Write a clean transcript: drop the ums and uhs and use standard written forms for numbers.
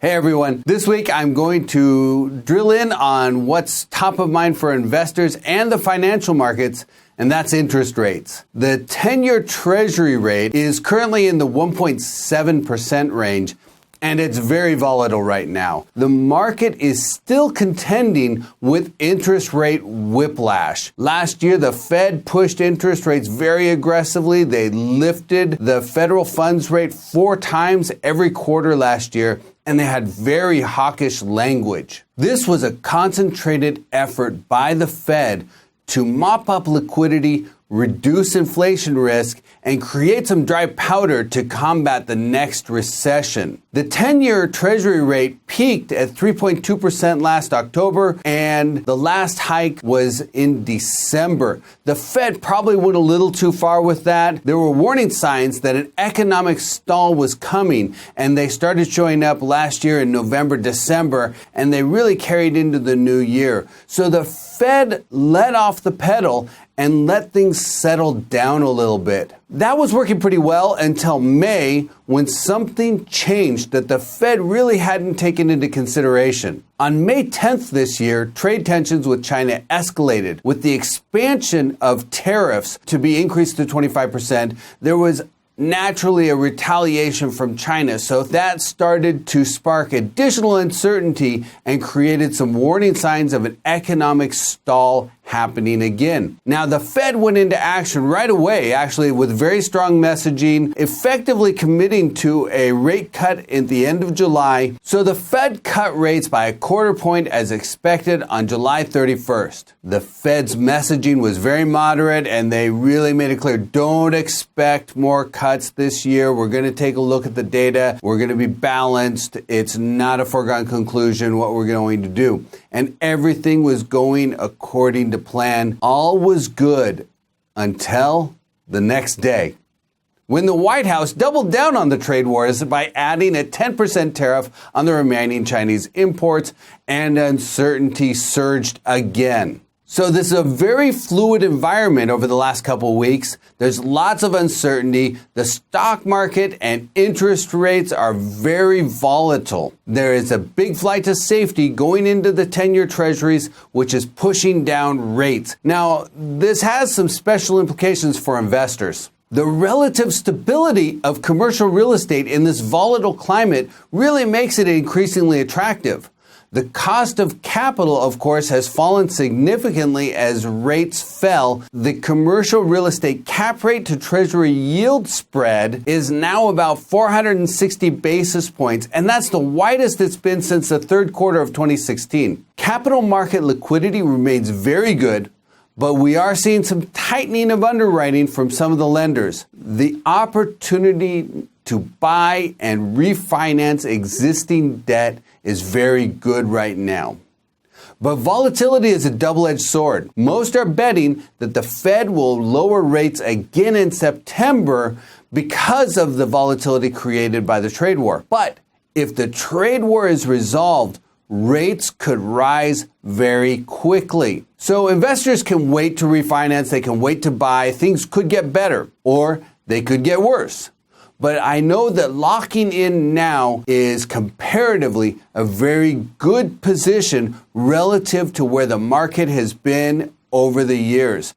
Hey everyone, this week I'm going to drill in on what's top of mind for investors and the financial markets, and that's interest rates. The 10-year Treasury rate is currently in the 1.7% range, and it's very volatile right now. The market is still contending with interest rate whiplash. Last year, the Fed pushed interest rates very aggressively. They lifted the federal funds rate 4 times every quarter last year, and they had very hawkish language. This was a concentrated effort by the Fed to mop up liquidity, reduce inflation risk, and create some dry powder to combat the next recession. The 10-year Treasury rate peaked at 3.2% last October, and the last hike was in December. The Fed probably went a little too far with that. There were warning signs that an economic stall was coming, and they started showing up last year in November, December, and they really carried into the new year. So the Fed let off the pedal and let things settle down a little bit. That was working pretty well until May, when something changed that the Fed really hadn't taken into consideration. On May 10th this year, trade tensions with China escalated. With the expansion of tariffs to be increased to 25%, there was naturally a retaliation from China. So that started to spark additional uncertainty and created some warning signs of an economic stall happening again. Now, the Fed went into action right away, actually, with very strong messaging, effectively committing to a rate cut at the end of July. So the Fed cut rates by 1/4 point as expected on July 31st. The Fed's messaging was very moderate, and they really made it clear, don't expect more cuts this year. We're going to take a look at the data. We're going to be balanced. It's not a foregone conclusion what we're going to do. And everything was going according to plan. All was good until the next day, when the White House doubled down on the trade wars by adding a 10% tariff on the remaining Chinese imports, and uncertainty surged again. So this is a very fluid environment over the last couple of weeks. There's lots of uncertainty. The stock market and interest rates are very volatile. There is a big flight to safety going into the 10-year Treasuries, which is pushing down rates. Now, this has some special implications for investors. The relative stability of commercial real estate in this volatile climate really makes it increasingly attractive. The cost of capital, of course, has fallen significantly as rates fell. The commercial real estate cap rate to Treasury yield spread is now about 460 basis points, and that's the widest it's been since the third quarter of 2016. Capital market liquidity remains very good, but we are seeing some tightening of underwriting from some of the lenders. The opportunity to buy and refinance existing debt is very good right now. But volatility is a double-edged sword. Most are betting that the Fed will lower rates again in September because of the volatility created by the trade war. But if the trade war is resolved, rates could rise very quickly. So investors can wait to refinance, they can wait to buy. Things could get better, or they could get worse. But I know that locking in now is comparatively a very good position relative to where the market has been over the years.